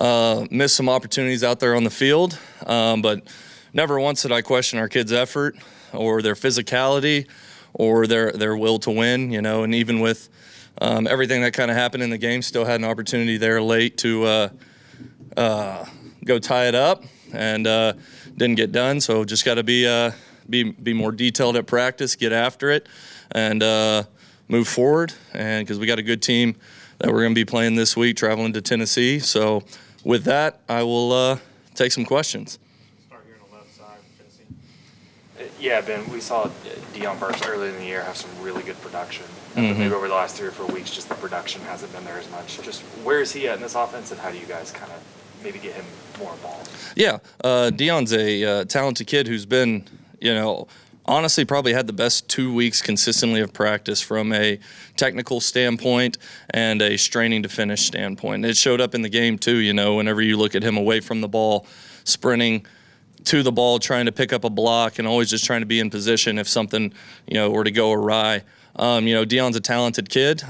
missed some opportunities out there on the field, but never once did I question our kids' effort or their physicality or their will to win, and even with everything that kind of happened in the game, still had an opportunity there late to go tie it up and didn't get done. So just got to be more detailed at practice, get after it, and move forward. And because we got a good team that we're going to be playing this week, traveling to Tennessee. So with that, I will take some questions. Start here on the left side, Jesse. Yeah, Ben, we saw Deion Burks earlier in the year have some really good production. Mm-hmm. Maybe over the last 3 or 4 weeks, just the production hasn't been there as much. Just where is he at in this offense, and how do you guys kind of maybe get him more involved? Yeah, Deion's a talented kid who's been, honestly probably had the best 2 weeks consistently of practice from a technical standpoint and a straining to finish standpoint. It showed up in the game too, whenever you look at him away from the ball, sprinting to the ball, trying to pick up a block, and always just trying to be in position if something, were to go awry. Deion's a talented kid,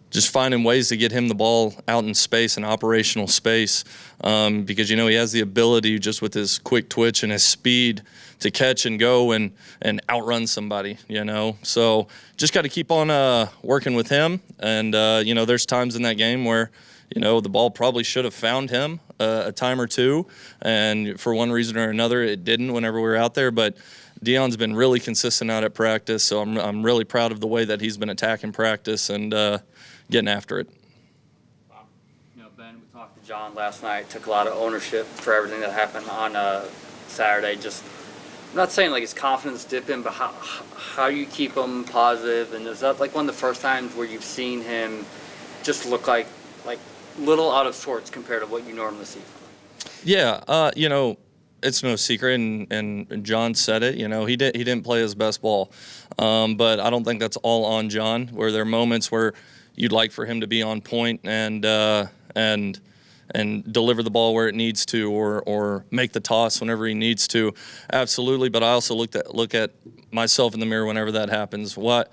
just finding ways to get him the ball out in space and operational space because, he has the ability just with his quick twitch and his speed to catch and go and outrun somebody, So just got to keep on working with him. And, there's times in that game where, the ball probably should have found him a time or two. And for one reason or another, it didn't whenever we were out there. But Deion's been really consistent out at practice. So I'm really proud of the way that he's been attacking practice and getting after it. Ben, we talked to John last night, took a lot of ownership for everything that happened on Saturday. Just, I'm not saying like his confidence dipping, but how you keep him positive, and is that like one of the first times where you've seen him just look like little out of sorts compared to what you normally see from him? Yeah, it's no secret, and John said it. He didn't play his best ball, but I don't think that's all on John. Where there are moments where you'd like for him to be on point and deliver the ball where it needs to, or make the toss whenever he needs to. Absolutely, but I also look at myself in the mirror whenever that happens. What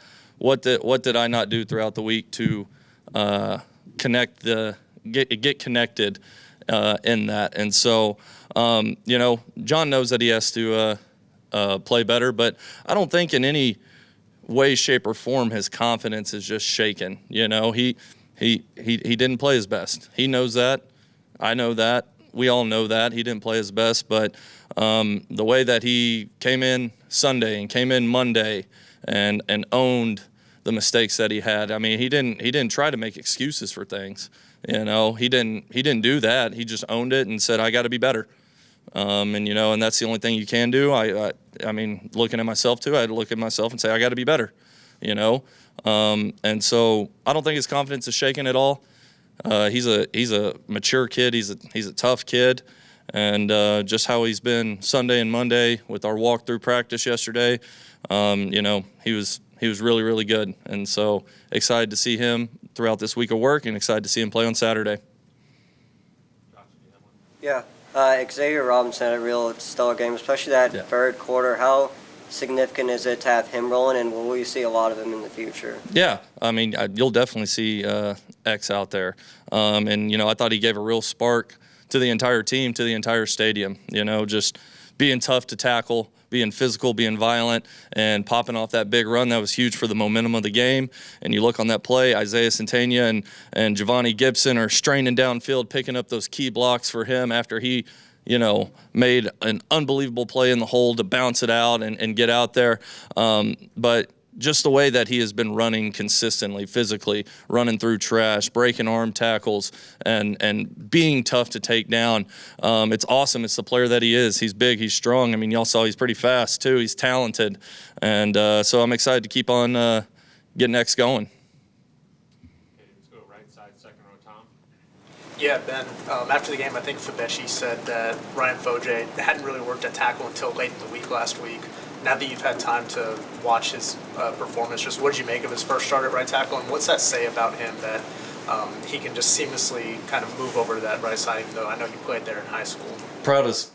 did I not do throughout the week to get connected in that? And so, John knows that he has to play better, but I don't think in any way, shape, or form his confidence is just shaken. He didn't play his best. He knows that. I know that. We all know that. He didn't play his best, but the way that he came in Sunday and came in Monday and owned the mistakes that he had. I mean, he didn't try to make excuses for things. He didn't do that. He just owned it and said, I got to be better. And that's the only thing you can do. I mean, looking at myself too, I had to look at myself and say, I got to be better, and so I don't think his confidence is shaken at all. He's a mature kid. He's a tough kid. And just how he's been Sunday and Monday with our walkthrough practice yesterday, he was really, really good. And so excited to see him throughout this week of work and excited to see him play on Saturday. Yeah. Xavier Robinson had a real stellar game, especially that third quarter. How significant is it to have him rolling, and will we see a lot of him in the future? Yeah, I mean, you'll definitely see X out there. I thought he gave a real spark to the entire team, to the entire stadium, just being tough to tackle, being physical, being violent, and popping off that big run. That was huge for the momentum of the game. And you look on that play, Isaiah Centenia and Giovanni Gibson are straining downfield, picking up those key blocks for him after he, made an unbelievable play in the hole to bounce it out and get out there. But just the way that he has been running consistently, physically, running through trash, breaking arm tackles, and being tough to take down. It's awesome. It's the player that he is. He's big. He's strong. I mean, y'all saw he's pretty fast, too. He's talented. And so I'm excited to keep on getting X going. Okay, let's go right side, second row, Tom. Yeah, Ben, after the game, I think Fabici said that Ryan Foje hadn't really worked at tackle until late in the week last week. Now that you've had time to watch his performance, just what did you make of his first start at right tackle, and what's that say about him that he can just seamlessly kind of move over to that right side, even though I know he played there in high school? Proud as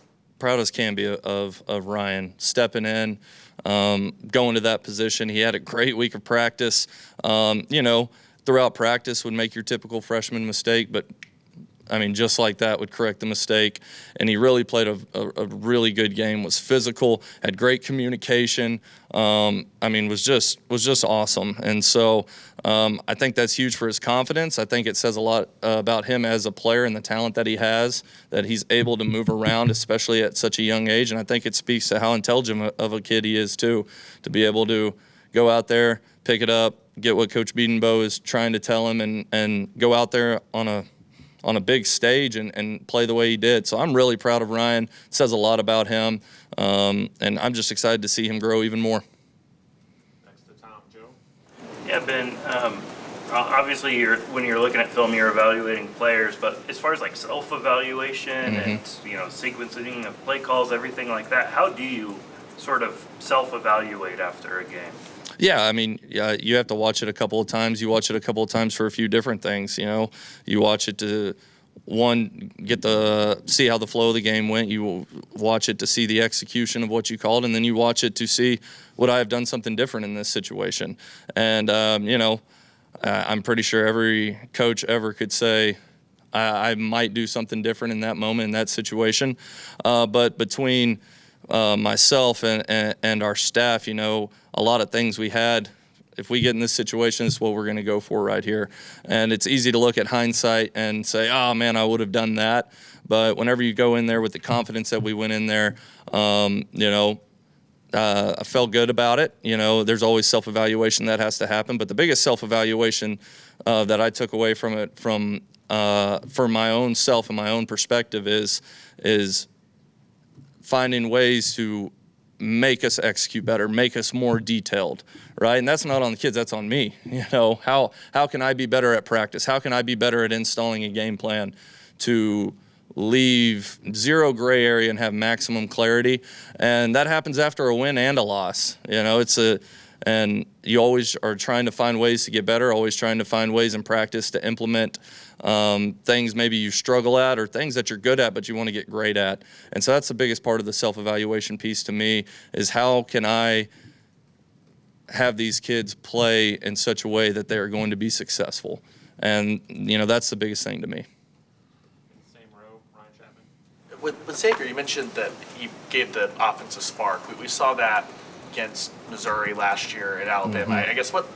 can be of Ryan stepping in, going to that position. He had a great week of practice. Throughout practice would make your typical freshman mistake, but I mean, just like that, would correct the mistake. And he really played a really good game, was physical, had great communication. I mean, was just awesome. And so I think that's huge for his confidence. I think it says a lot about him as a player and the talent that he has, that he's able to move around, especially at such a young age. And I think it speaks to how intelligent of a kid he is, too, to be able to go out there, pick it up, get what Coach Biedenbow is trying to tell him, and go out there on a big stage and play the way he did. So I'm really proud of Ryan. It says a lot about him, and I'm just excited to see him grow even more. Next to Tom, Joe. Yeah, Ben, obviously when you're looking at film, you're evaluating players, but as far as like self-evaluation and, sequencing of play calls, everything like that, how do you sort of self-evaluate after a game? Yeah, I mean, you have to watch it a couple of times. You watch it a couple of times for a few different things. You watch it to, one, see how the flow of the game went. You watch it to see the execution of what you called, and then you watch it to see, would I have done something different in this situation? And I'm pretty sure every coach ever could say, I might do something different in that moment, in that situation. But between myself and our staff, a lot of things we had, if we get in this situation, this is what we're going to go for right here. And it's easy to look at hindsight and say, oh, man, I would have done that. But whenever you go in there with the confidence that we went in there, I felt good about it. There's always self-evaluation that has to happen. But the biggest self-evaluation that I took away from it for my own self and my own perspective is finding ways to make us execute better, make us more detailed, right? And that's not on the kids, that's on me. How can I be better at practice? How can I be better at installing a game plan to leave zero gray area and have maximum clarity? And that happens after a win and a loss. And you always are trying to find ways to get better, always trying to find ways in practice to implement things maybe you struggle at or things that you're good at but you want to get great at. And so that's the biggest part of the self-evaluation piece to me, is how can I have these kids play in such a way that they are going to be successful. And, that's the biggest thing to me. Same row, Ryan Chapman. With Xavier, you mentioned that he gave the offense a spark. We saw that against Missouri last year at Alabama. I guess what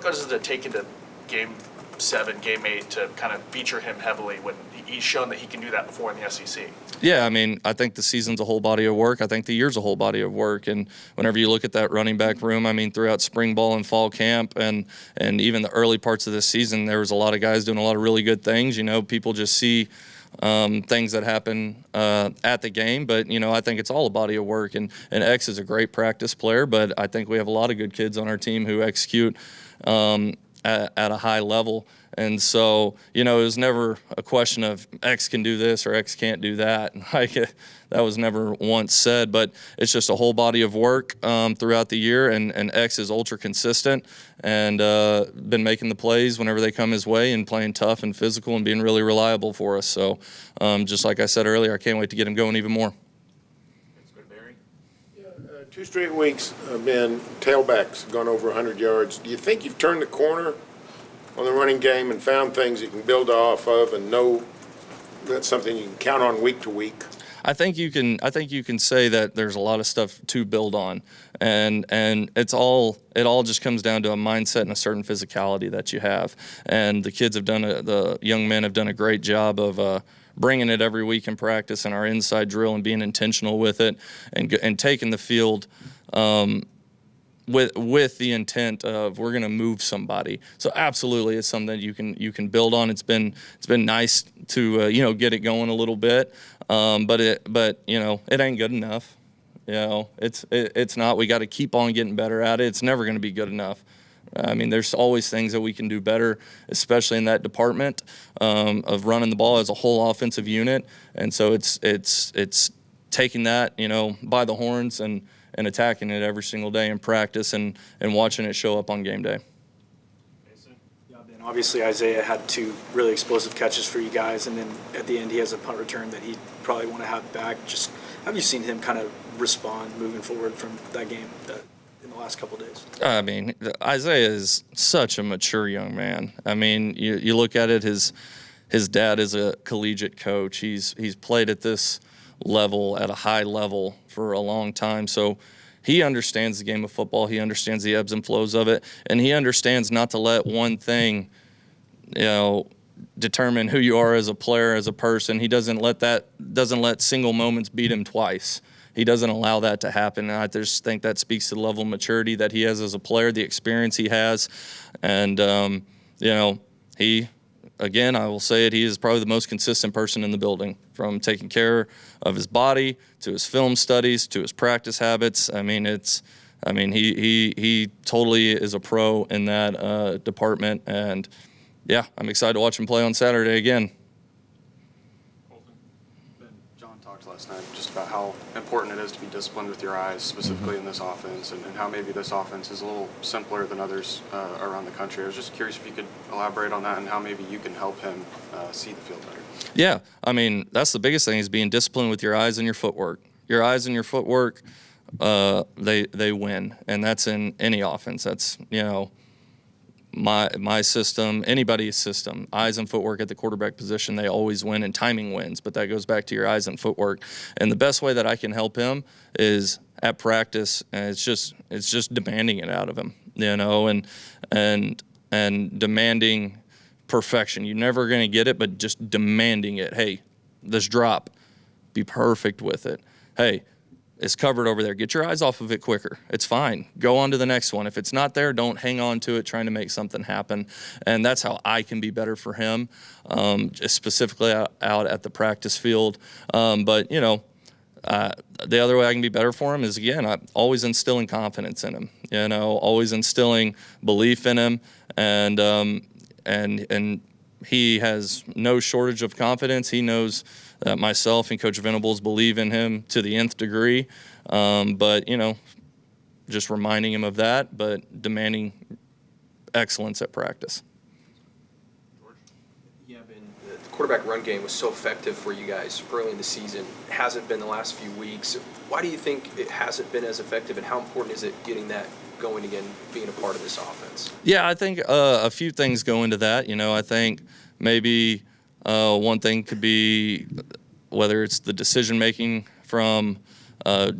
does it take into Game 7, Game 8 to kind of feature him heavily when he's shown that he can do that before in the SEC? Yeah, I mean, I think the season's a whole body of work. I think the year's a whole body of work. And whenever you look at that running back room, I mean, throughout spring ball and fall camp and even the early parts of this season, there was a lot of guys doing a lot of really good things. People just see things that happen at the game. But, I think it's all a body of work. And X is a great practice player, but I think we have a lot of good kids on our team who execute at a high level. And so, it was never a question of X can do this or X can't do that. That was never once said, but it's just a whole body of work throughout the year, and X is ultra consistent and been making the plays whenever they come his way and playing tough and physical and being really reliable for us. So just like I said earlier, I can't wait to get him going even more. That's good, Barry. Yeah, 2 straight weeks have been tailbacks, gone over 100 yards. Do you think you've turned the corner on the running game and found things you can build off of and know that's something you can count on week to week? I think you can say that there's a lot of stuff to build on, and it all just comes down to a mindset and a certain physicality that you have. And the kids the young men have done a great job of bringing it every week in practice and our inside drill and being intentional with it and taking the field with the intent of we're going to move somebody. So absolutely, it's something that you can build on. It's been nice to get it going a little bit, but it ain't good enough. It's not. We got to keep on getting better at it. It's never going to be good enough. I mean, there's always things that we can do better, especially in that department of running the ball as a whole offensive unit. And so it's taking that by the horns and attacking it every single day in practice and watching it show up on game day. Yeah, Ben, obviously Isaiah had 2 really explosive catches for you guys, and then at the end he has a punt return that he probably want to have back. Just have you seen him kind of respond moving forward from that game in the last couple of days? I mean, Isaiah is such a mature young man. I mean, you look at it, his his dad is a collegiate coach. He's played at this level, at a high level, for a long time. So he understands the game of football. He understands the ebbs and flows of it, and he understands not to let one thing, determine who you are as a player, as a person. He doesn't let single moments beat him twice. He doesn't allow that to happen. And I just think that speaks to the level of maturity that he has as a player, the experience he has. And, he, again, I will say it, he is probably the most consistent person in the building, from taking care of his body to his film studies to his practice habits. He totally is a pro in that department. And, yeah, I'm excited to watch him play on Saturday again. John talked last night just about how important it is to be disciplined with your eyes, specifically in this offense, and how maybe this offense is a little simpler than others around the country. I was just curious if you could elaborate on that and how maybe you can help him see the field better. Yeah, that's the biggest thing, is being disciplined with your eyes and your footwork. Your eyes and your footwork, they win, and that's in any offense. That's, my system, anybody's system, eyes and footwork at the quarterback position, they always win, and timing wins, but that goes back to your eyes and footwork. And the best way that I can help him is at practice, and it's just demanding it out of him, and demanding perfection. You're never going to get it, but just demanding it. Hey, this drop, be perfect with it. Hey, it's covered over there. Get your eyes off of it quicker. It's fine. Go on to the next one. If it's not there, don't hang on to it trying to make something happen. And that's how I can be better for him, just specifically out at the practice field. But the other way I can be better for him is, again, I'm always instilling confidence in him, always instilling belief in him. And he has no shortage of confidence. He knows that myself and Coach Venables believe in him to the nth degree. But, just reminding him of that, but demanding excellence at practice. Yeah, the quarterback run game was so effective for you guys early in the season. It hasn't been the last few weeks. Why do you think it hasn't been as effective, and how important is it getting that going again, being a part of this offense? Yeah, I think a few things go into that. I think maybe one thing could be whether it's the decision-making from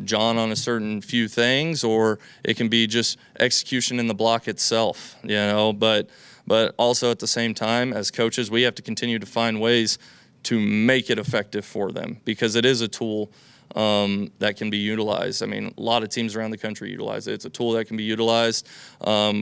John on a certain few things, or it can be just execution in the block itself, But also at the same time, as coaches, we have to continue to find ways to make it effective for them, because it is a tool that can be utilized. A lot of teams around the country utilize it. It's a tool that can be utilized.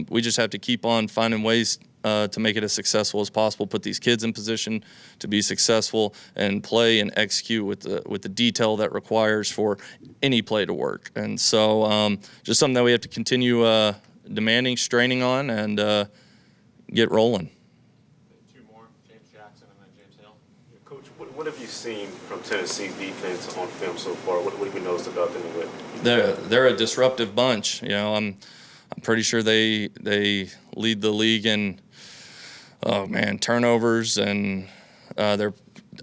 We just have to keep on finding ways to make it as successful as possible, put these kids in position to be successful, and play and execute with the detail that requires for any play to work. And so just something that we have to continue demanding, straining on, and get rolling. Two more, James Jackson and then James Hill. Coach, what have you seen from Tennessee's defense on film so far? What have you noticed about them? They're a disruptive bunch. I'm pretty sure they lead the league in turnovers, and they're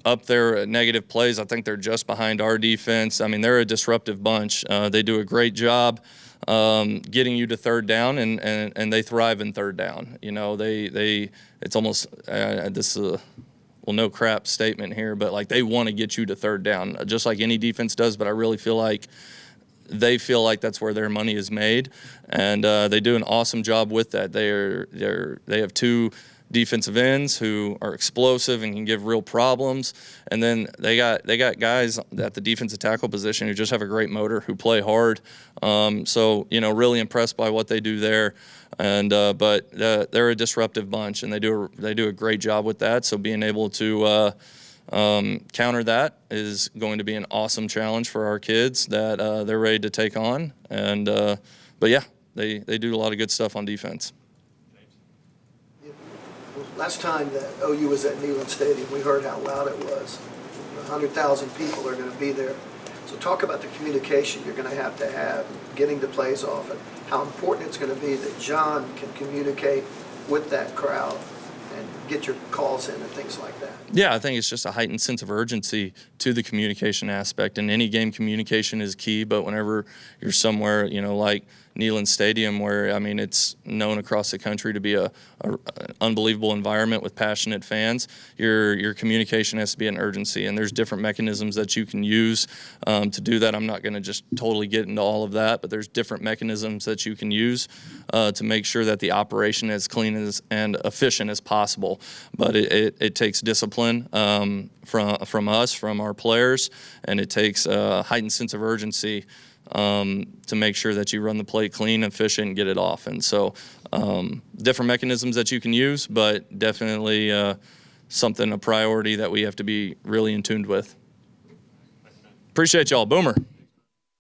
up there at negative plays. I think they're just behind our defense. They're a disruptive bunch. They do a great job getting you to third down, and they thrive in third down. It's almost this is a no crap statement here, but they want to get you to third down, just like any defense does. But I really feel like they feel like that's where their money is made, and they do an awesome job with that. They have two defensive ends who are explosive and can give real problems, and then they got guys at the defensive tackle position who just have a great motor, who play hard. So really impressed by what they do there, and but they're a disruptive bunch, and they do a great job with that. So being able to counter that is going to be an awesome challenge for our kids that they're ready to take on. And but yeah, they do a lot of good stuff on defense. Last time that OU was at Neyland Stadium, we heard how loud it was. 100,000 people are going to be there. So talk about the communication you're going to have, getting the plays off, and how important it's going to be that John can communicate with that crowd and get your calls in and things like that. Yeah, I think it's just a heightened sense of urgency to the communication aspect. In any game, communication is key, but whenever you're somewhere, like Neyland Stadium, where, I mean, it's known across the country to be an unbelievable environment with passionate fans. Your communication has to be an urgency, and there's different mechanisms that you can use to do that. I'm not going to just totally get into all of that, but there's different mechanisms that you can use to make sure that the operation is clean and efficient as possible. But it takes discipline from us, from our players, and it takes a heightened sense of urgency to make sure that you run the plate clean, efficient, and get it off. And so different mechanisms that you can use, but definitely a priority that we have to be really in tune with. Appreciate y'all. Boomer.